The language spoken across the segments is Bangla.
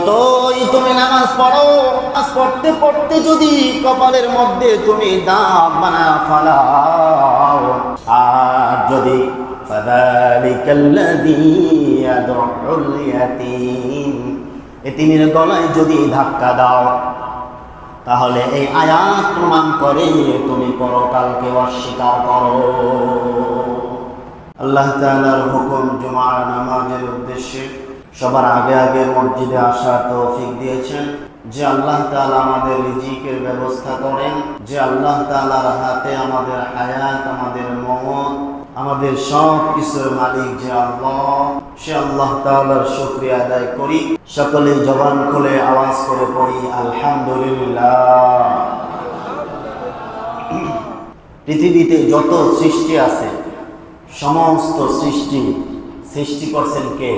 যতই তুমি নামাজ পড়ো, নামাজ পড়তে পড়তে যদি কপালের মধ্যে তুমি দাগ বানা ফেলাও, আর যদি ফাযালিকাল্লাযী ইয়াদউল ইয়াতীম, এতিমের গলায় যদি ধাক্কা দাও, তাহলে এই আয়াত প্রমাণ করে তুমি পরকালকে অস্বীকার করো। আল্লাহ তাআলার হুকুম জুমার নামাজের উদ্দেশ্যে সবার আগে আগে মসজিদে আসার তৌফিক দিয়েছেন। যে আল্লাহ তাআলা আমাদের রিজিকের ব্যবস্থা করেন, যে আল্লাহ তাআলার হাতে আমাদের হায়াত, আমাদের মওত, আমাদের সব কিছুর মালিক যে আল্লাহ, সে আল্লাহ তাআলার শুকরিয়া আদায় করি। সকলে জবান খুলে আওয়াজ করে পড়ি আলহামদুলিল্লাহ। পৃথিবীতে যত সৃষ্টি আছে, সমস্ত সৃষ্টি করছেন কে?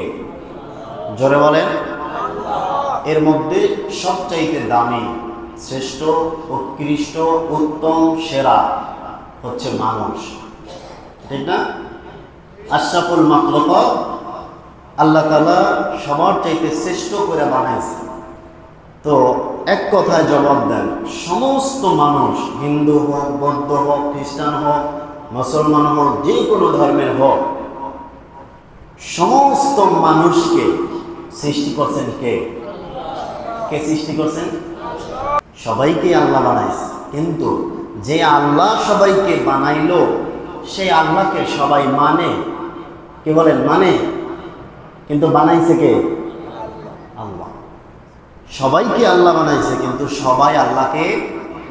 জোরে বলেন। এর মধ্যে সবচাইতে দামি, শ্রেষ্ঠ, উৎকৃষ্ট, উত্তম, সেরা হচ্ছে মানুষ, ঠিক না? আশরাফুল মাখলুকাত আল্লাহ তাআলা সবার চাইতে শ্রেষ্ঠ করে বানাইছে। তো এক কথায় জবাব দেন, সমস্ত মানুষ, হিন্দু হোক, বৌদ্ধ হোক, খ্রিস্টান হোক, মুসলমান হোক, যে কোনো ধর্মের হোক, সমস্ত মানুষকে সৃষ্টি করছেন কে? কে সৃষ্টি করছেন? সবাইকে আল্লাহ বানাইছে। কিন্তু যে আল্লাহ সবাইকে বানাইলো, সেই আল্লাহকে সবাই মানে? কে বলেন? মানে। কিন্তু বানাইছে কে? আল্লাহ। সবাইকে আল্লাহ বানাইছে, কিন্তু সবাই আল্লাহকে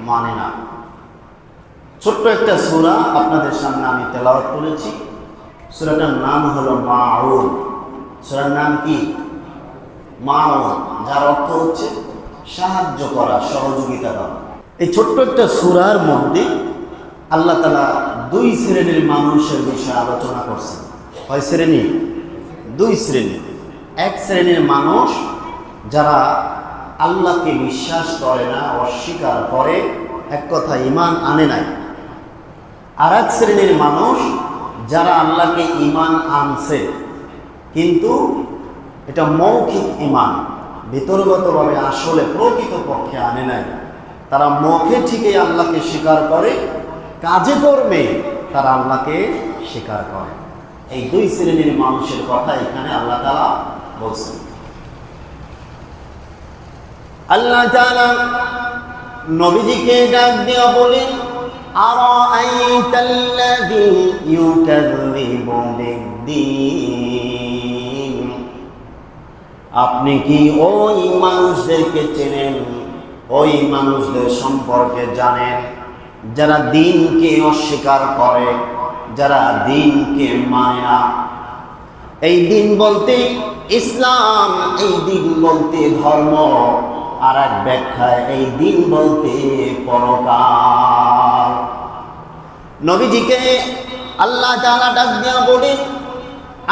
মানে না। ছোট্ট একটা সূরা আপনাদের সামনে আমি তেলাওয়াত করেছি। সূরাটার নাম হলো মাউন। সূরার নাম কি? মাউন, যার অর্থ হচ্ছে সাহায্য করা, সহযোগিতা করা। এই ছোট্ট একটা সূরার মধ্যে আল্লাহ তাআলা দুই শ্রেণীর মানুষের বিষয়ে আলোচনা করছেন। কয় শ্রেণী? দুই শ্রেণী। এক শ্রেণীর মানুষ যারা আল্লাহকে বিশ্বাস করে না, অস্বীকার করে, এক কথা ঈমান আনে নাই। আর এক শ্রেণীর মানুষ যারা আল্লাহকে ঈমান আনছে, কিন্তু এটা মৌখিক ঈমান, ভিতরগতভাবে আসলে প্রকৃতপক্ষে আনে নাই। তারা মুখে ঠিকই আল্লাহকে স্বীকার করে, কাজে কর্মে তারা আল্লাহকে স্বীকার করে। এই দুই শ্রেণীর মানুষের কথা এখানে আল্লাহ তাআলা বলছেন। আল্লাহ তাআলা নবীজিকে ডাক দিয়া বলেন, আরাআইতাল্লাযী ইউকাযযিবু বিদ্দীন, আপনি কি ওই মানুষদেরকে চেনেন, ওই মানুষদের সম্পর্কে জানেন যারা দ্বীনকে অস্বীকার করে, যারা দ্বীনকে মানে না? এই দ্বীন বলতে ইসলাম, এই দ্বীন বলতে ধর্ম, আর এক ব্যাখ্যায় এই দ্বীন বলতে পরকাল। নবীজিকে আল্লাহ তাআলা ডাক দিয়া বলেন,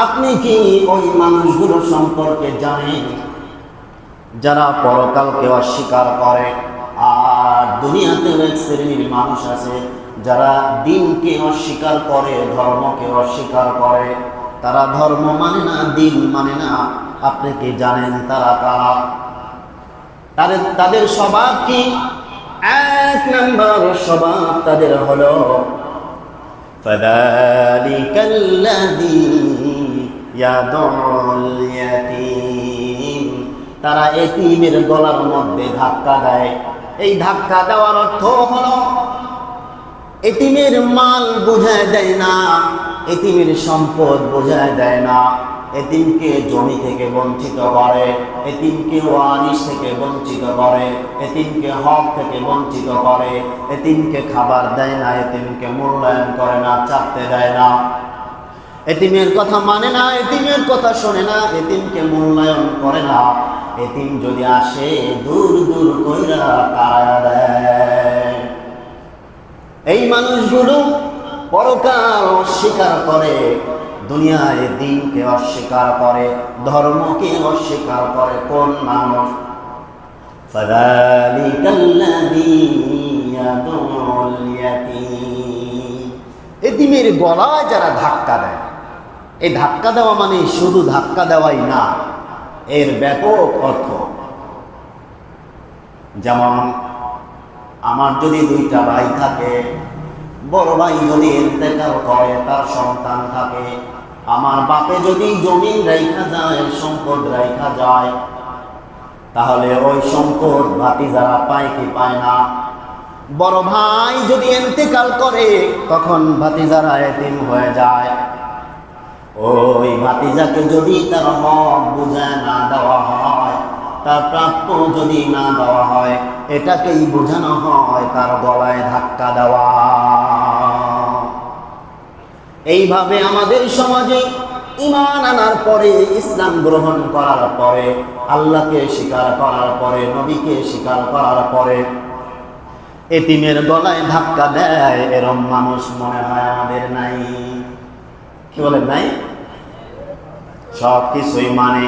আপনি কি ওই মানুষগুলো সম্পর্কে জানেন যারা পরকালকে অস্বীকার করে? আর দুনিয়াতে এক শ্রেণীর মানুষ আছে যারা দ্বীনকে অস্বীকার করে, ধর্মকে অস্বীকার করে। তারা ধর্ম মানে না, দ্বীন মানে না। আপনি কি জানেন তারা কারা? তাদের স্বভাব কি? এক নম্বর স্বভাব তাদের হলো ফাযালিকাল্লাযী ইয়াদউল ইয়াতীম, তারা এতিমের গলার মধ্যে ধাক্কা দেয়। এই ধাক্কা দেওয়ার অর্থ হলো এতিমের মাল বোঝায় দেয় না, এতিমের সম্পদ বোঝায় দেয় না, এতিমকে জমি থেকে বঞ্চিত করে, এতিমকে ওয়ারিশ থেকে বঞ্চিত করে, এতিমকে হক থেকে বঞ্চিত করে, এতিমকে খাবার দেয় না, এতিমকে মূল্যায়ন করে না, চাপতে দেয় না, এতিমের কথা মানে না, এতিমের কথা শোনে না, এতিমকে মূল্যায়ন করে না। এতিম যদি আসে দূর দূর কইরা তাড়া দেয়। এই মানুষগুলো পরকাল অস্বীকার করে, দুনিয়ায় দ্বীনকে অস্বীকার করে, ধর্মকে অস্বীকার করে। কোন মানুষ? ফাযালিকাল্লাযী ইয়াদউল ইয়াতীম, এতিমের গলায় যারা ধাক্কা দেয়। এই ধাক্কা দেওয়া মানে শুধু ধাক্কা দেওয়াই না, এর ব্যাপক অর্থ। যেমন আমার যদি দুইটা ভাই থাকে, বড় ভাই যদি ইন্তেকাল করে, তার সন্তান থাকে, আমার বাপে যদি জমি রাইখা যায়, সম্পদ রাইখা যায়, তাহলে ওই সম্পদ ভাতিজারা পায় কি পায় না? বড় ভাই যদি ইন্তেকাল করে, তখন ভাতিজারা এতিম হয়ে যায়। ওই ভাতিজাকে যদি তার হক বুঝায় না দেওয়া হয়, তার প্রাপ্য যদি না দেওয়া হয়, এটাকেই বোঝানো হয় তার গলায় ধাক্কা দেওয়া। এইভাবে আমাদের সমাজে ঈমান আনার পরে, ইসলাম গ্রহণ করার পরে, আল্লাহকে স্বীকার করার পরে, নবীকে স্বীকার করার পরে এতিমের গলায় ধাক্কা দেয়, এরম মানুষ মনে হয় আমাদের নাই। কি বলেন নাই? সব কিছুই মানে,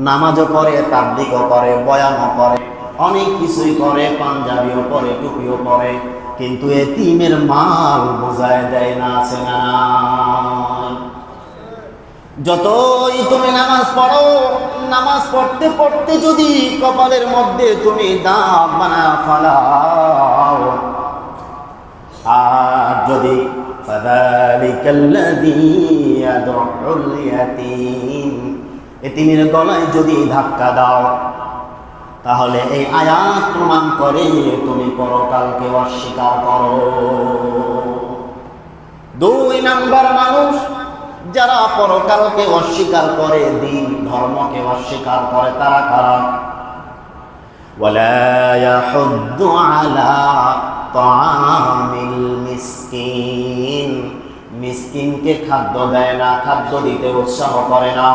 নামাজও পড়ে, তাবলীগও করে, বয়ানও করে, অনেক কিছুই করে, পাঞ্জাবিও পরে, টুপিও পরে, কিন্তু এতিমের মাল বোঝায় দেয় না। আছে না? যতই তুমি নামাজ পড়ো, নামাজ পড়তে পড়তে যদি কপালের মধ্যে তুমি দাগ বানায় ফেলাও, আর যদি এতিমের গলায় যদি ধাক্কা দাও, তাহলে এই আয়াত প্রমাণ করে তুমি পরকালকে অস্বীকার করো। 2 নাম্বার মানুষ যারা পরকালকে অস্বীকার করে, দিন ধর্মকে অস্বীকার করে, তারা কারা? ওয়ালা ইয়াহুদ্দু আলা তাআমিল মিসকিন, মিসকিনকে খাদ্য দেয় না, খাদ্য দিতে উৎসাহ করে না।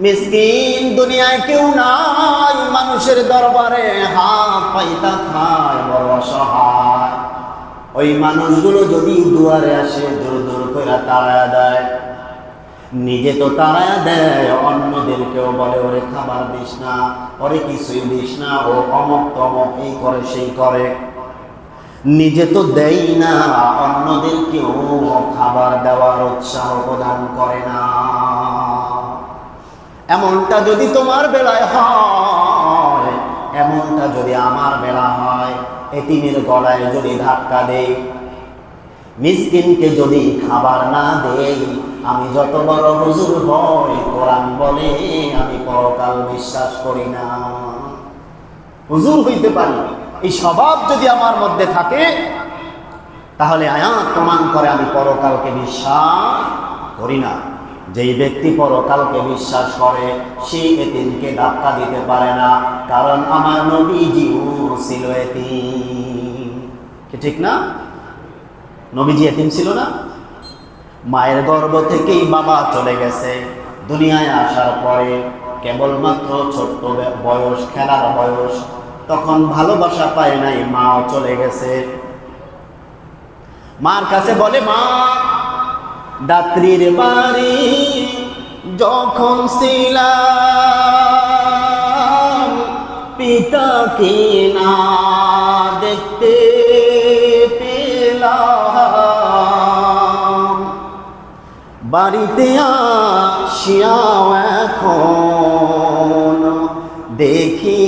মিসকিন দুনিয়ায় কেউ নাই, মানুষের দরবারে হাত পাইতা খায়, বড় অসহায়। ওই মানুষগুলো যদি দুয়ারে আসে, দূর দূর করে তাড়ায়া দেয়, নিজে তো তাড়ায়া দেয়, অন্যদেরকেও বলে ওরে খাবার দিস না, ওরে কিছুই দিস না, ও অমক তমক, এই করে সেই করে। নিজে তো দেই না, অন্যদেরকেও খাবার দেওয়ার উৎসাহ প্রদান করে না। এমনটা যদি তোমার বেলায় হয়, এমনটা যদি আমার বেলা হয়, এতিমের গলায় যদি ধাক্কা দেই, মিসকিনকে যদি খাবার না দেই, আমি যত বড় হুজুর হই, কোরআন বলে আমি পরকাল বিশ্বাস করি না। হুজুর হইতে পারি, এই স্বভাব যদি আমার মধ্যে থাকে, তাহলে আয়াত প্রমাণ করে আমি পরকালকে বিশ্বাস করি না। যেই ব্যক্তি পরকালকে বিশ্বাস করে, সে এতিমকে ধাক্কা দিতে পারে না, কারণ আমার নবীজিও ছিল এতিম। ঠিক না? নবীজি এতিম ছিল না? মায়ের গর্ভ থেকেই বাবা চলে গেছে, দুনিয়ায় আসার পরে কেবলমাত্র ছোট্ট বয়স, খেলার বয়স, তখন ভালোবাসা পায় নাই, মাও চলে গেছে। মার কাছে বলে, মা, দাত্রীর বাড়ি যখন ছিলাম, পিতাকে না দেখতে পেলাম, বাড়িতে আসিয়াও এখন দেখি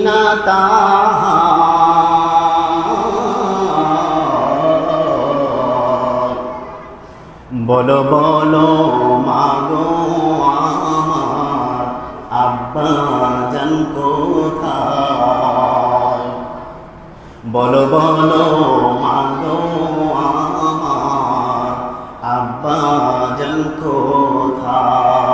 না তাহার। বলো বলো মাগো আমার আব্বা জান কোথায়? বলো বলো মাগো আমার আব্বা জান কোথায়?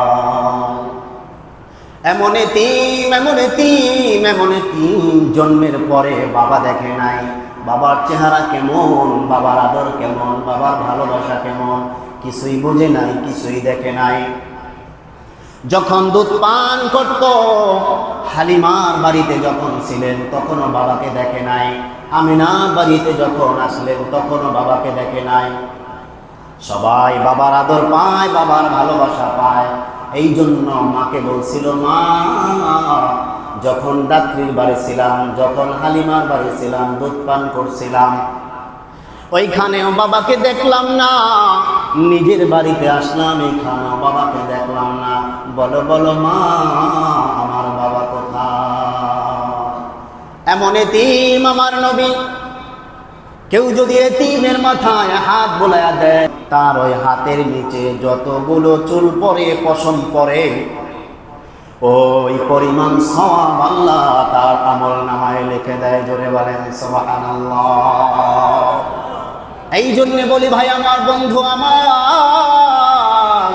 এমন এতিম, এমন এতিম, এমন এতিম, জন্মের পরে বাবা দেখে নাই, বাবার চেহারা কেমন, বাবার আদর কেমন, বাবার ভালোবাসা কেমন, কিছুই বুঝে নাই, কিছুই দেখে নাই। যখন দুধ পান করত, হালিমার বাড়িতে যখন ছিলেন, তখনও বাবাকে দেখে নাই। আমিনার বাড়িতে যখন আসলেন, তখনও বাবাকে দেখে নাই। সবাই বাবার আদর পায়, বাবার ভালোবাসা পায়। এই জন্য মাকে বলছিল, মা, যখন দাত্রীর বাড়ি ছিলাম, যখন হালিমার বাড়ি ছিলাম, দুধ পান করছিলাম, ওইখানেও বাবাকে দেখলাম না। নিজের বাড়িতে আসলাম, এইখানেও বাবাকে দেখলাম না। বলো বলো মা, আমার বাবা কোথায়? এতিম আমার নবী, কেউ যদি এতিমের মাথায় হাত বোলায়া দেয়, তার ওই হাতের নিচে যতগুলো চুল পড়ে, পশম পড়ে, ওই পরিমাণ সওয়াব আল্লাহ তার আমল নামায় লিখে দেয়। জোরে বলেন সুবহানাল্লাহ। এই জন্য বলি ভাই আমার, বন্ধু আমার,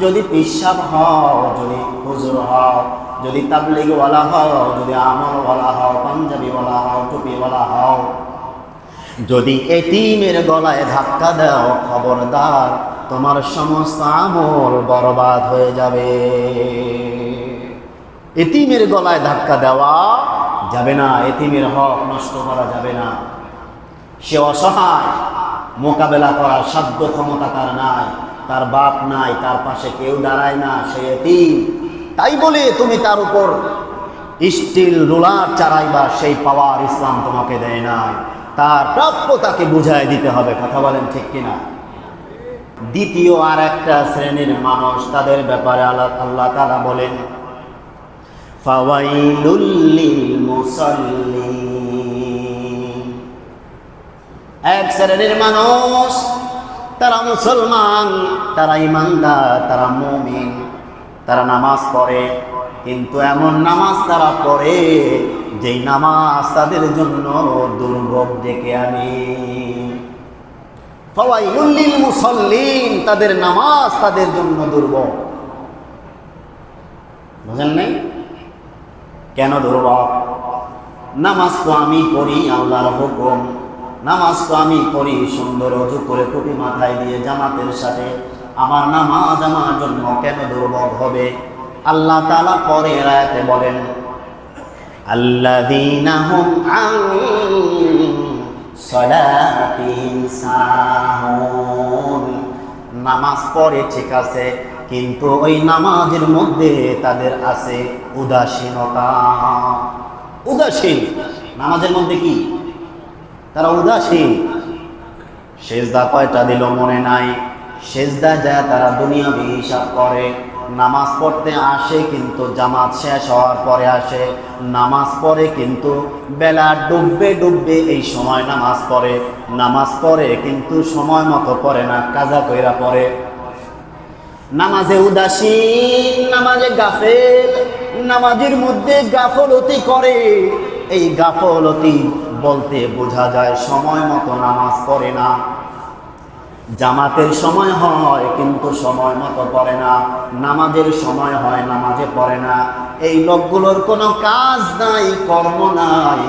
যদি পিসাব হও, যদি হুজুর হও, যদি তাবলীগওয়ালা হও, যদি আমলওয়ালা হও, পাঞ্জাবিওয়ালা হও, টুপিওয়ালা হও, যদি এতিমের গলায় ধাক্কা দাও, খবরদার তোমার সমস্ত আমল বরবাদ হয়ে যাবে। এতিমের গলায় ধাক্কা দেওয়া যাবে না, এতিমের হক নষ্ট করা যাবে না। সে অসহায়, মোকাবেলা করার সাধ্য ক্ষমতা তার নাই, তার বাপ নাই, তার পাশে কেউ দাঁড়ায় না, সে এতিম। তাই বলে তুমি তার উপর স্টিল রোলার চালাইবা, সেই পাওয়ার ইসলাম তোমাকে দেয় নাই। তার প্রাপ্য তাকে বুঝায় দিতে হবে। কথা বলেন ঠিক কিনা? দ্বিতীয় আর একটা শ্রেণীর মানুষ, তাদের ব্যাপারে আল্লাহ তাআলা বলেন, ফাওয়াইলুল লিল মুসাল্লিন। এক শ্রেণীর মানুষ, তারা মুসলমান, তারা ঈমানদার, তারা মুমিন, তারা নামাজ পড়ে, কিন্তু এমন নামাজ তারা পড়ে যেই নামাজ তাদের জন্য দুর্ভোগ ডেকে আনে। ফাওয়াইলুল লিল মুসাল্লিন, তাদের নামাজ তাদের জন্য দুর্ভোগ। বুঝেন নাই? কেন দুর্ভোগ? নামাজ তো আমি পড়ি, আল্লাহর হুকুম, নামাজ তো আমি পড়ি সুন্দর ওযু করে, টুপি মাথায় দিয়ে জামাতের সাথে, আমার নামাজ আমার জন্য কেন দুর্ভোগ হবে? আল্লাহ তাআলা পরের আয়াতে বলেন, আল্লাযীনা হুম আন সালাতিহিম সাহুন। নামাজ পড়ে ঠিক আছে, কিন্তু ওই নামাজের মধ্যে তাদের আছে উদাসীনতা। উদাসীন নামাজের মধ্যে কি? তারা উদাসীন। সেজদা কয়টা দিল মনে নাই, সেজদা যায় তারা দুনিয়াবি হিসাব করে। নামাজ পড়তে আসে কিন্তু জামাত শেষ হওয়ার পরে আসে, নামাজ পড়ে কিন্তু বেলা ডুববে ডুববে এই সময় নামাজ পড়ে, নামাজ পড়ে কিন্তু সময় মতো পড়ে না, কাজা কইরা পড়ে। নামাজে উদাসীন, নামাজে গাফেল, নামাজের মধ্যে গাফলতি করে। এই গাফলতি বলতে বোঝা যায় সময় মতো নামাজ পড়ে না। জামাতের সময় হয় কিন্তু সময় মতো পড়ে না, নামাজের সময় হয় নামাজে পড়ে না। এই লোকগুলোর কোনো কাজ নাই, কর্ম নাই।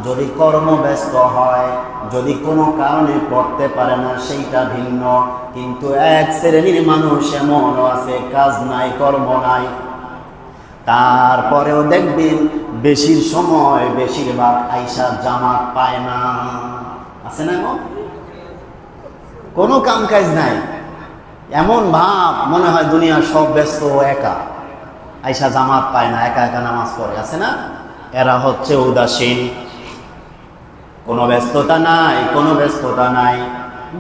যদি কর্মব্যস্ত হয়, যদি কোনো কারণে পড়তে পারে না, সেইটা ভিন্ন। কিন্তু এক শ্রেণীর মানুষ এমনও আছে, কাজ নাই, কর্ম নাই, তারপরেও দেখবেন বেশির সময়, বেশিরভাগ আইসা জামাত পায় না। আছে না? কোনো কাম কাজ নাই, এমন ভাব মনে হয় দুনিয়ার সব ব্যস্ত, একা আইসা জামাত পায় না, একা একা নামাজ পড়ে। আছে না? এরা হচ্ছে উদাসীন। কোনো ব্যস্ততা নাই, কোনো ব্যস্ততা নাই।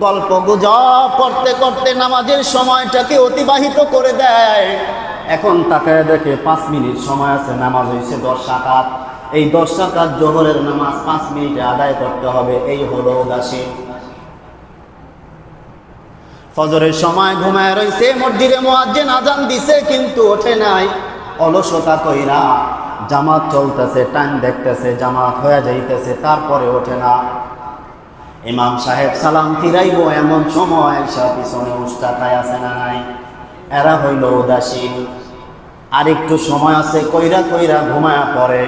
গল্প গুজব করতে করতে নামাজের সময়টাকে অতিবাহিত করে দেয়। এখন তাকে দেখে 5 মিনিট সময় আছে, নামাজ হয়েছে 10 রাকাত। এই 10 রাকাত জোহরের নামাজ 5 মিনিটে আদায় করতে হবে, এই হলো উদাসীন। ফজরের সময় ঘুমায় রইছে, মসজিদে মুয়াজ্জিন আজান দিছে কিন্তু ওঠে নাই, অলসতা কইরা জামাত চলতেছে, টাইম দেখতেছে, জামাত হয়ে যাইতেছে, তারপরে ওঠে না। ইমাম সাহেব সালাম ফিরাইবো এমন সময় সব পিছনে উষ্টা খায়। আছে না নাই? এরা হইল উদাসীন। আর একটু সময় আছে, কইরা কইরা ঘুমায়া পড়ে।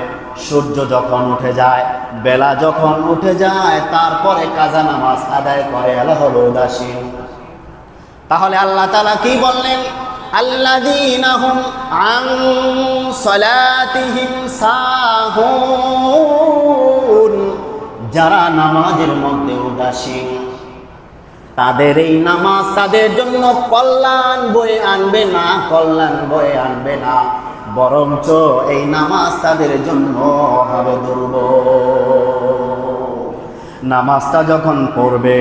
সূর্য যখন উঠে যায়, বেলা যখন উঠে যায়, তারপরে কাজা নামাজ আদায় করে। এরা হলো উদাসীন। তাহলে আল্লাহ তাআলা কি বললেন? আল্লাযীনা হুম আন সালাতিহিম সাহুন। যারা নামাজের মধ্যে উদাসীন, তাদের এই নামাজ তাদের জন্য কল্যাণ বয়ে আনবে না, কল্যাণ বয়ে আনবে না, বরঞ্চ এই নামাজ তাদের জন্য হবে দুর্ভোগ। নামাজটা যখন পড়বে,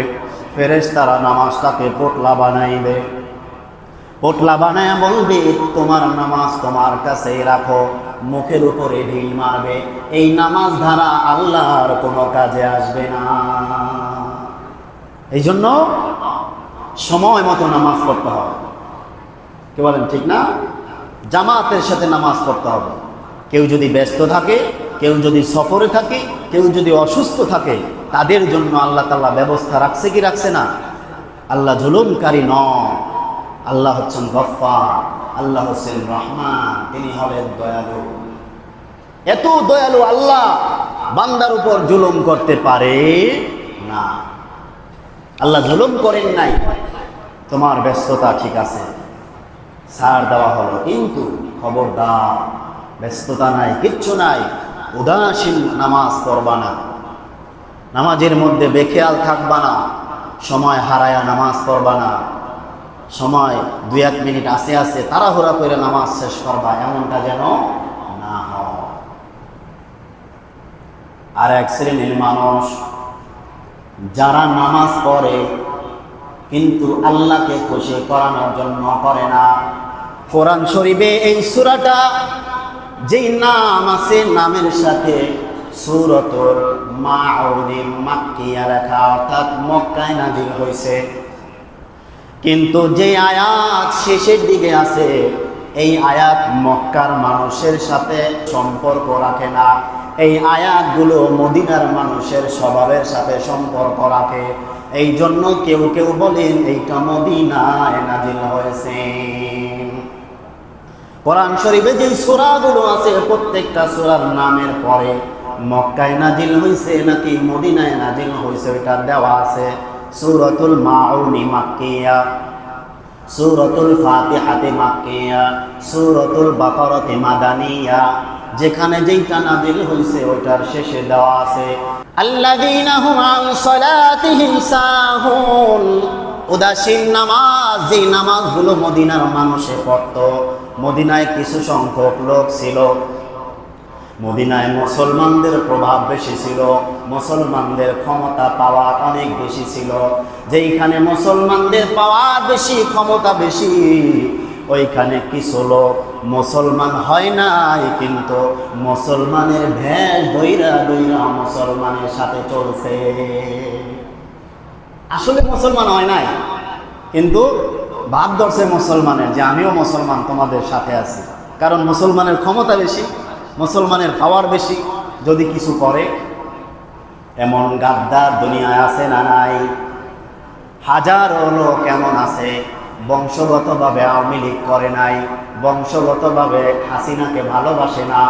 ফেরেশতারা নামাজটাকে পোটলা বানাইবে। পোটলা বানায় বলবে, তোমার নামাজ তোমার কাছেই রাখো, মুখের উপরে ঢিল মারবে, এই নামাজ ধারা আল্লাহর কোনো কাজে আসবে না। এই জন্য সময় মতো নামাজ পড়তে হবে। কি বলেন, ঠিক না? জামাতের সাথে নামাজ পড়তে হবে। কেউ যদি ব্যস্ত থাকে, কেউ যদি সফরে থাকে, কেউ যদি অসুস্থ থাকে, তাদের জন্য আল্লাহ তাআলা ব্যবস্থা রাখছে কি রাখছে না? আল্লাহ জুলুমকারী নন, আল্লাহ হচ্ছেন গফফার, আল্লাহ হচ্ছেন রহমান, তিনি হলেন দয়ালু। এত দয়ালু আল্লাহ বান্দার উপর জুলুম করতে পারে না। আল্লাহ জুলুম করেন নাই, তোমার ব্যস্ততা ঠিক আছে, ছাড় দেওয়া হলো, কিন্তু খবরদার ব্যস্ততা নাই, কিচ্ছু নাই, উদাসীন নামাজ পড়বা না, নামাজের মধ্যে বেখেয়াল থাকবা না, সময় হারায়া নামাজ পড়বা না, সময় 2-1 মিনিট আসে আসে তাড়াহুড়া করে নামাজ শেষ করবা, এমনটা যেন না হয়। আর এক শ্রেণীর মানুষ যারা নামাজ পড়ে কিন্তু আল্লাহকে খুশি করানোর জন্য করে না। কোরআন শরীফে এই সূরাটা যেই নাম আছে, নামের সাথে সূরাতুল মাউন মাক্কিয়া লেখা, অর্থাৎ মক্কায় নাযিল হয়েছে, কিন্তু যে আয়াত শেষের দিকে আছে এই আয়াত মক্কার মানুষের সাথে সম্পর্ক রাখে না। এই আয়াতগুলো মদিনার মানুষের স্বভাবের সাথে সম্পর্ক রাখে। এই জন্য কেউ কেউ বলেন এইটা মদিনায় নাযিল হয়েছে। কোরআন শরীফে যে সূরাগুলো আছে প্রত্যেকটা সূরার নামের পরে মক্কায় নাযিল হয়েছে নাকি মদিনায় নাযিল হয়েছে ওইটা দেওয়া আছে। সূরাতুল মাউন মাক্কিয়া, সূরাতুল ফাতিহাতে মাক্কিয়া, সূরাতুল বাকারাতে মাদানিয়া, যেখানে যেইটা নাযিল হয়েছে ওইটার শেষে দেওয়া আছে আল্লাযীনা হুম আন সালাতিহিম সাহুন, উদাসীন নামাজ, যেই নামাজগুলো মদিনার মানুষে পড়তো। মদিনায় কিছু সংখ্যক লোক ছিল, মদিনায় মুসলমানদের প্রভাব বেশি ছিল, মুসলমানদের ক্ষমতা পাওয়ার অনেক বেশি ছিল। যেইখানে মুসলমানদের পাওয়ার বেশি, ক্ষমতা বেশি, ওইখানে কিছু লোক মুসলমান হয় নাই কিন্তু মুসলমানের ভেষ দইরা দইরা মুসলমানের সাথে চলছে। আসলে মুসলমান হয় নাই কিন্তু ভাব ধরছে মুসলমানের যে আমিও মুসলমান, তোমাদের সাথে আছি। কারণ মুসলমানের ক্ষমতা বেশি, মুসলমানের পাওয়ার বেশি, যদি কিছু করে। এমন গাদ্দার দুনিয়ায় আছে না নাই? হাজারো লোক এমন আছে বংশগতভাবে আওয়ামী লীগ করে নাই, বংশগতভাবে হাসিনাকে ভালোবাসে না,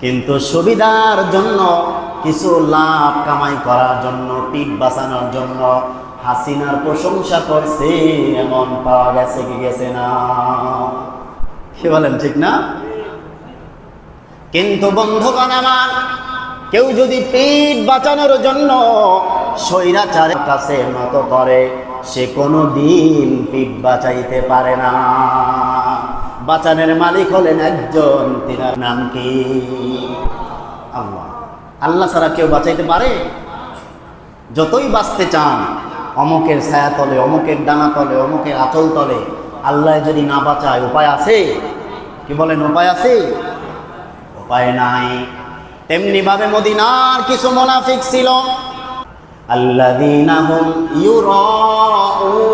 কিন্তু সুবিধার জন্য, কিছু লাভ কামাই করার জন্য, টিপ বাঁচানোর জন্য হাসিনার প্রশংসা করছে। এমন পাওয়া গেছে কি গেছে না? সে বলেন ঠিক না? কিন্তু বন্ধুগণ আমার, কেউ যদি পেট বাঁচানোর জন্য স্বৈরাচারের কাছে নত করে, সে কোনো দিন পেট বাঁচাইতে পারে না। বাঁচানোর মালিক হলেন একজন, তিনার নাম কি? আল্লাহ। আল্লাহ ছাড়া কেউ বাঁচাইতে পারে? যতই বাঁচতে চান অমুকের ছায়া তলে, অমুকের ডানা তলে, অমুকের আঁচল তলে, আল্লাহ যদি না বাঁচায় উপায় আছে? কি বলেন, উপায় আছে? উপায় নাই। তেমনি ভাবে মদিনার কিছু মুনাফিক ছিল, আল্লাযীনা হুম ইউরাউন,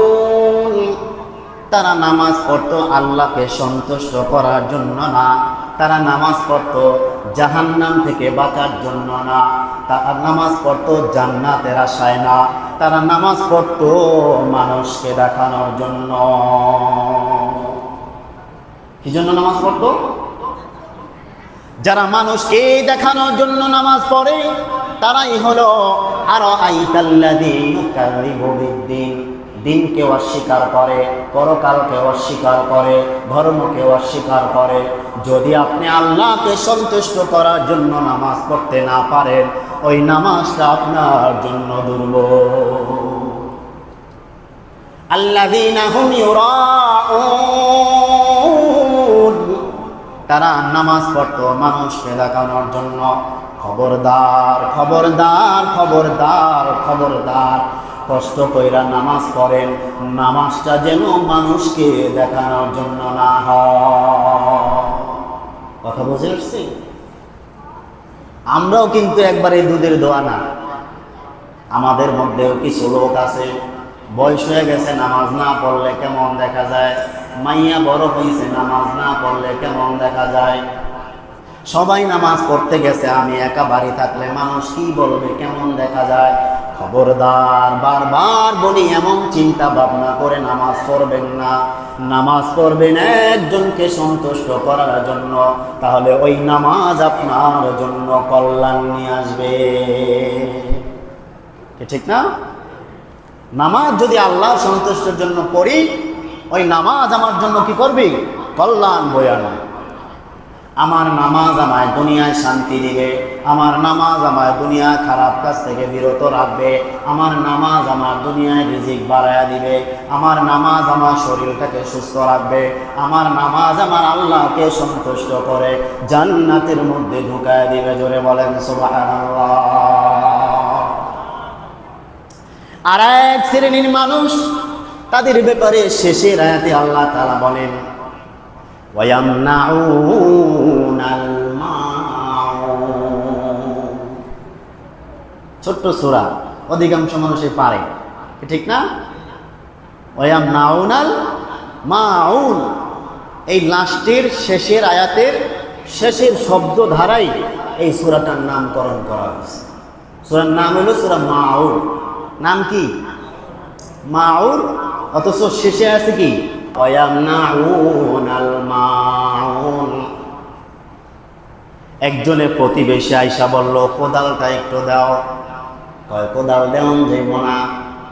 তারা নামাজ পড়তো আল্লাহকে সন্তুষ্ট করার জন্য না, তারা নামাজ পড়তো জাহান্নাম থেকে বাঁচার জন্য না, তারা নামাজ পড়তো জান্নাতের আশায় না, তারা নামাজ পড়তো মানুষকে দেখানোর জন্য। কি জন্য নামাজ পড়তো? যারা মানুষকে দেখানোর জন্য নামাজ পড়ে তারাই হলো আরো আইতাল্লাযী ইউকাযযিবু বিদ্দীন, দিনকে অস্বীকার করে, পরকালকে অস্বীকার করে, ধর্মকে অস্বীকার করে। যদি আপনি আল্লাহকে সন্তুষ্ট করার জন্য নামাজ পড়তে না পারেন, ওই নামাজটা আপনার জন্য দুর্বল। আল্লাযীনা হুম ইউরাউন, তারা নামাজ পড়তো মানুষকে দেখানোর জন্য। খবরদার খবরদার খবরদার খবরদার, কষ্ট কইরা নামাজ পড়েন, নামাজটা যেন মানুষকে দেখানোর জন্য না হয়। কথা বুঝে আসছি? আমরাও কিন্তু একবারে দুধের দোয়া না। আমাদের মধ্যেও কিছু লোক আছে বয়স হয়ে গেছে, নামাজ না পড়লে কেমন দেখা যায়, মাইয়া বড় হয়েছে, নামাজ না পড়লে কেমন দেখা যায়। সবাই নামাজ পড়তে গেছে, আমি একা বাড়ি থাকলে মানুষ কি বলবে, কেমন দেখা যায়। খবরদার, বারবার বলি, এমন চিন্তা ভাবনা করে নামাজ পড়বেন না। নামাজ পড়বেন একজনকে সন্তুষ্ট করার জন্য, তাহলে ওই নামাজ আপনার জন্য কল্যাণ নিয়ে আসবে। ঠিক না? নামাজ যদি আল্লাহ সন্তুষ্টের জন্য পড়ি, ওই নামাজ আমার জন্য কি করবি? কল্যাণ বয়ে আনবে। আমার নামাজ আমায় দুনিয়ায় শান্তি দিবে, আমার নামাজ আমায় দুনিয়া খারাপ কাজ থেকে বিরত রাখবে, আমার নামাজ আমার দুনিয়ায় রিজিক বাড়ায়া দিবে, আমার নামাজ আমার শরীরটাকে সুস্থ রাখবে, আমার নামাজ আমার আল্লাহকে সন্তুষ্ট করে জান্নাতের মধ্যে ঢুকায় দিবে। জোরে বলেন সুবহানাল্লাহ। আর এক শ্রেণীর মানুষ, তাদের ব্যাপারে শেষের আয়াতে আল্লাহ তাআলা বলেন, ওয়ায়ামনাউনাল মাউন। ছোট্ট সূরা, অধিকাংশ মানুষই পারে, ঠিক না? ওয়ায়ামনাউনাল মাউন, এই লাস্টের শেষের আয়াতের শেষের শব্দ ধারাই এই সূরাটার নামকরণ করা হয়েছে। সূরার নাম হলো সূরা মাউন। নাম কি? মাউন, অথচ শেষে আছে কি? ওয়ায়ামনাউনাল মাউন। একজনে প্রতিবেশী আইসা বলল, কোদালটা একটু দাও। কয়, কোদাল দেওয়া যাইব না,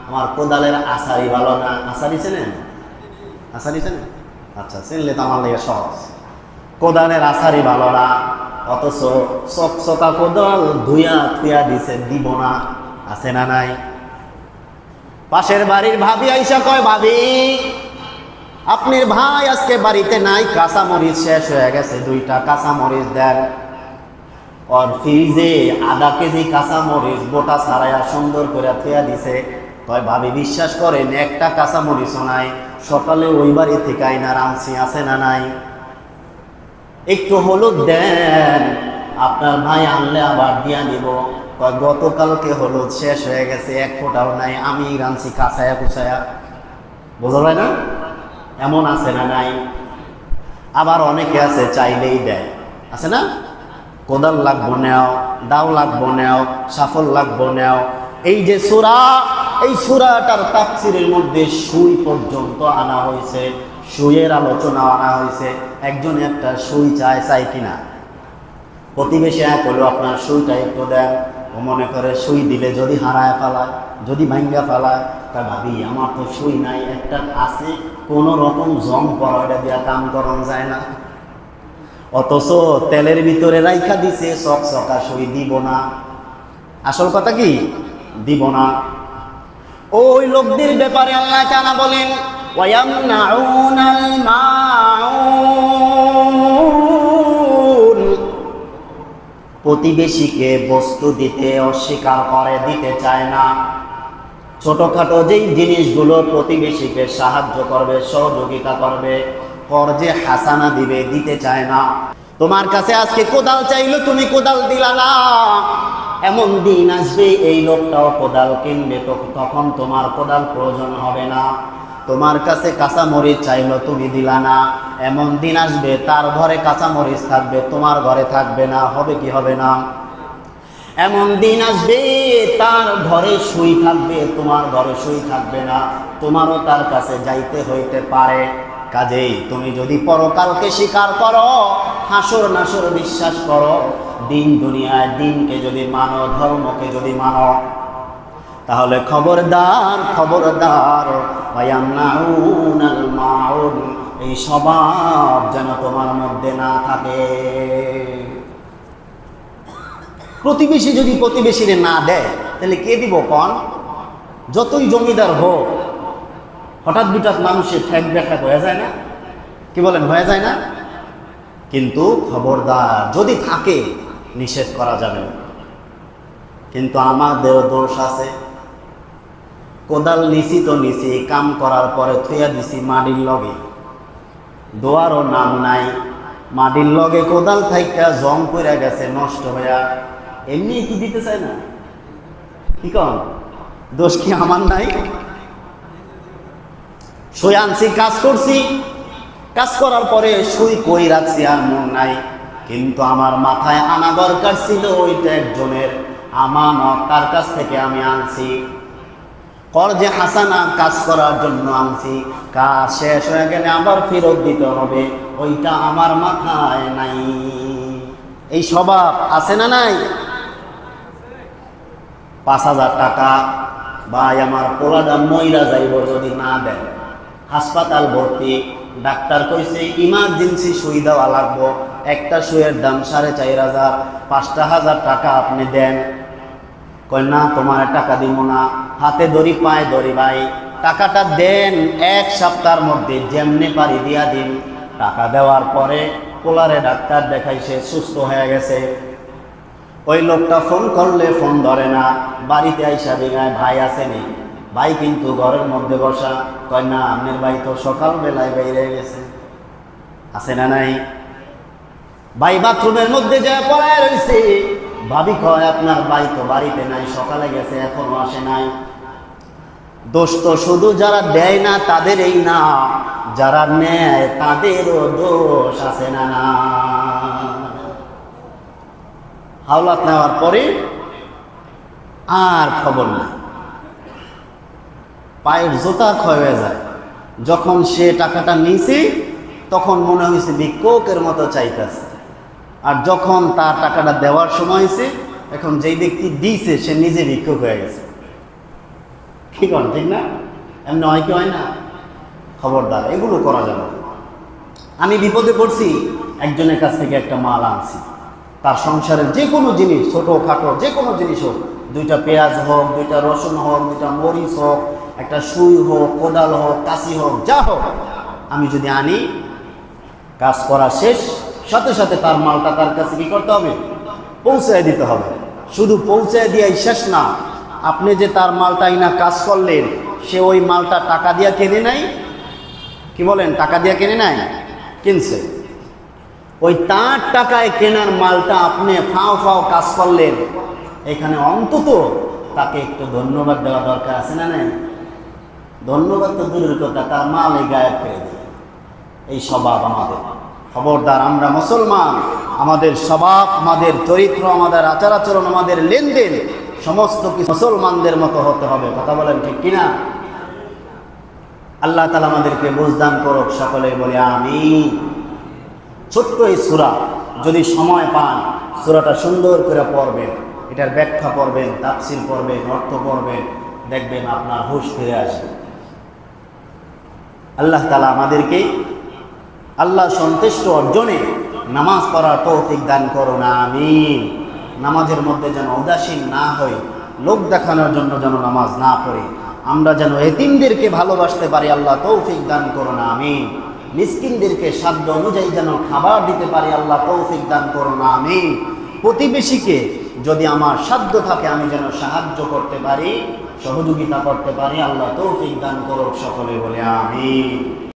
আমার কোদালের আসারি ভালো না। আসারি চেনেন? আসারি চেনেন? আচ্ছা, চিনলে তো আমার লেগে সহজ। কোদালের আসারি ভালো না, অথচ চকচকা কোদাল ধুইয়া থুইয়া দিছে, দিব না। আছে না নাই? পাশের বাড়ির ভাবি আইসা কয়, ভাবি আপনার ভাই আজকে বাড়িতে নাই, কাঁচামরিচ শেষ হয়ে গেছে, 2টা কাঁচামরিচ দেন। ওর ফ্রিজে আধা কেজি কাঁচামরিচ গোটা ছাড়াইয়া সুন্দর করে থুয়া দিছে। কয়, ভাবি বিশ্বাস করেন, একটা কাঁচামরিচও নাই, সকালে ওই বাড়ি থেকে আইনা রামছি। আছে না নাই? একটু হলুদ দেন, আপনার ভাই আনলে আবার দিয়া নিব। কয়, গতকালকে হলুদ শেষ হয়ে গেছে, 1 ফোঁটাও নাই, আমি রামছি কাঁচায়া কুচায়া। বোঝা যায় না? এমন আছে না নাই? আবার অনেকে আছে চাইলেই দেয়। আছে না? কোদাল লাগবো নেও, দাও লাগবো নেও, সাফল লাগবো নেও। এই যে সূরা, এই সূরাটার তাফসীরের মধ্যে সুই পর্যন্ত আনা হয়েছে, সুইয়ের আলোচনা আনা হয়েছে। একজন একটা সুই চায়, চাই কিনা? প্রতিবেশী এক হলো, আপনার সুইটা একটু দেন। ও মনে করে সুই দিলে যদি হারায় ফেলায়, যদি ভাঙ্গা ফেলায়, তা ভাবি আমার তো সুই নাই, একটা আছে, কোনো রকম জং পড়া, এটা দিয়া কাম করানো যায় না। অথচ তেলের ভিতরে রাইখা দিছে, চকচকা সুই, দিব না। আসল কথা কি? দিব না। ওই লোকদের ব্যাপারে আল্লাহ তাআলা বলেন, ওয়ায়ামনাউনাল মাউন। প্রতিবেশীকে বস্তু দিতে অস্বীকার করে, দিতে চায় না। ছোটখাটো যেই জিনিসগুলো প্রতিবেশীকে সাহায্য করবে, সহযোগিতা করবে, কর্জে হাসানা দিবে, দিতে চায় না। তোমার কাছে আজকে কোদাল চাইলো, তুমি কোদাল দিলা না। এমন দিন আসবে এই লোকটাও কোদাল কিনবে, তখন তোমার কোদাল প্রয়োজন হবে না। তোমার কাছে কাঁচামরিচ চাইলো, তুমি দিলা না। এমন দিন আসবে তার ঘরে কাঁচামরিচ থাকবে, তোমার ঘরে থাকবে না। হবে কি হবে না? এমন দিন আসবে তার ঘরে সুই থাকবে, তোমার ঘরে সুই থাকবে না। তোমারও তার কাছে যাইতে হইতে পারে। কাজেই তুমি যদি পরকালকে স্বীকার করো, হাসর নাসর বিশ্বাস করো, দিন দুনিয়ায় দিনকে যদি মানো, ধর্মকে যদি মানো, তাহলে খবরদার, খবরদার, ওয়ায়ামনাউনাল মাউন, এই স্বভাব যেন তোমার মধ্যে না থাকে। প্রতিবেশী যদি প্রতিবেশীরে না দেয়, তাহলে কে দিব কন? যতই জমিদার হোক, হঠাৎ বিঠাৎ মানুষের ঠেক দেখা হয়ে যায় না? কি বলেন, হয়ে যায় না? কিন্তু খবরদার, যদি থাকে নিষেধ করা যাবে না। কিন্তু আমাদের দোষ আছে। কোদাল নিছি তো নিছি, কাম করার পরে থুয়া দিছি মাটির লগে, দোয়ারও নাম নাই, মাটির লগে কোদাল থাইকা জং পড়ে গেছে নষ্ট হইয়া, এমনি কি দিতে চায় না? কি কন, দোষ কি আমার নাই? সই আনছি, কাজ করছি, কাজ করার পরে সই কই রাখছি আর মন নাই, কিন্তু আমার মাথায় আনা দরকার ছিল ওইটা একজনের আমানত, তার কাছ থেকে আমি আনছি। কর্জে হাসানা কাজ করার জন্য আনছি, কাজ শেষ হয়ে গেলে আবার ফেরত দিতে হবে, ওইটা আমার মাথায় নাই। এই স্বভাব আছে না নাই? 5,000 টাকা ভাই আমার পোলাটা মইরা যাইব যদি না দেন, হাসপাতাল ভর্তি, ডাক্তার কইছে ইমার্জেন্সি সুই দেওয়া লাগবো, একটা সুইয়ের দাম 4,500, 5,000 টাকা আপনি দেন। কই না তোমার টাকা দিব না, হাতে ধরি পায়ে ধরি ভাই টাকাটা দেন, 1 সপ্তাহের মধ্যে যেমনি পারি দিয়া দিন। টাকা দেওয়ার পরে পোলারে ডাক্তার দেখাইছে, সুস্থ হয়ে গেছে। ওই লোকটা ফোন করলে ফোন ধরে না, বাড়িতে আইসা দিগায় ভাই আসেনি, ভাই কিন্তু ঘরের মধ্যে বসা। কয় না আপনার ভাই তো সকালবেলায় বাইরে গেছে। আছে না নাই? ভাই বাথরুমের মধ্যে যা পড়ায় রয়েছে, ভাবি কয় আপনার ভাই তো বাড়িতে নাই, সকালে গেছে এখনো আসে নাই। দোষ তো শুধু যারা দেয় না তাদের এই না, যারা নেয় তাদেরও দোষ আছে না না? হাওলাত নেওয়ার পরে আর খবর নাই, পায়ের জোতা ক্ষয় হয়ে যায়। যখন সে টাকাটা নিয়েছে তখন মনে হয়েছে ভিক্ষুকের মতো চাইতেছে, আর যখন তার টাকাটা দেওয়ার সময় হয়েছে, এখন যেই ব্যক্তি দিয়েছে সে নিজে ভিক্ষুক হয়ে গেছে। কি করেন, ঠিক না? এমনি হয় কি হয় না? খবরদার, এগুলো করা যাবে না। আমি বিপদে পড়ছি, একজনের কাছ থেকে একটা মাল আনছি, তার সংসারের যে কোনো জিনিস, ছোটোখাটো যে কোনো জিনিস হোক, 2টা পেঁয়াজ হোক, 2টা রসুন হোক, 2টা মরিচ হোক, একটা সুই হোক, কোদাল হোক, কাশি হোক, যা হোক, আমি যদি আনি, কাজ করা শেষ সাথে সাথে তার মালটা তার কাছে কি করতে হবে? পৌঁছায় দিতে হবে। শুধু পৌঁছায় দিয়াই শেষ না, আপনি যে তার মালটা না কাজ করলেন, সে ওই মালটা টাকা দিয়া কেনে নাই। কি বলেন? টাকা দিয়া কেনে নাই, কিনছে। ওই তার টাকায় কেনার মালটা আপনি ফাও ফাও কাজ করলেন, এখানে অন্তত তাকে একটু ধন্যবাদ দেওয়া দরকার আছে না নাই? ধন্যবাদ তো দূরের কথা, তার মাল এই গায়েব করে দেয়। এই স্বভাব আমাদের। খবরদার, আমরা মুসলমান, আমাদের স্বভাব, আমাদের চরিত্র, আমাদের আচার আচরণ, আমাদের লেনদেন সমস্ত কিছু মুসলমানদের মতো হতে হবে। কথা বলেন ঠিক কিনা? আল্লাহ তাআলা আমাদেরকে বুঝদান করুক, সকলে বলে আমিন। ছোট্ট এই সূরা, যদি সময় পান সূরাটা সুন্দর করে পড়বেন, এটার ব্যাখ্যা পড়বেন, তাফসীর পড়বেন, অর্থ পড়বেন, দেখবেন আপনার হুঁশ ফিরে আসবে। আল্লাহ তাআলা আমাদেরকে আল্লাহ সন্তুষ্ট অর্জনে নামাজ পড়ার তৌফিক দান করুন, আমিন। নামাজের মধ্যে যেন উদাসীন না হই, লোক দেখানোর জন্য যেন নামাজ না পড়ি, আমরা যেন এতিমদেরকে ভালোবাসতে পারি, আল্লাহ তৌফিক দান করুন, আমিন। মিসকিনদেরকে সাধ্য অনুযায়ী যেন খাবার দিতে পারি, আল্লাহ তৌফিক দান করুন, আমিন। প্রতিবেশীকে যদি আমার সাধ্য থাকে আমি যেন সাহায্য করতে পারি, সহযোগিতা করতে পারি, আল্লাহ তৌফিক দান করুক, সকলে বলে আমিন।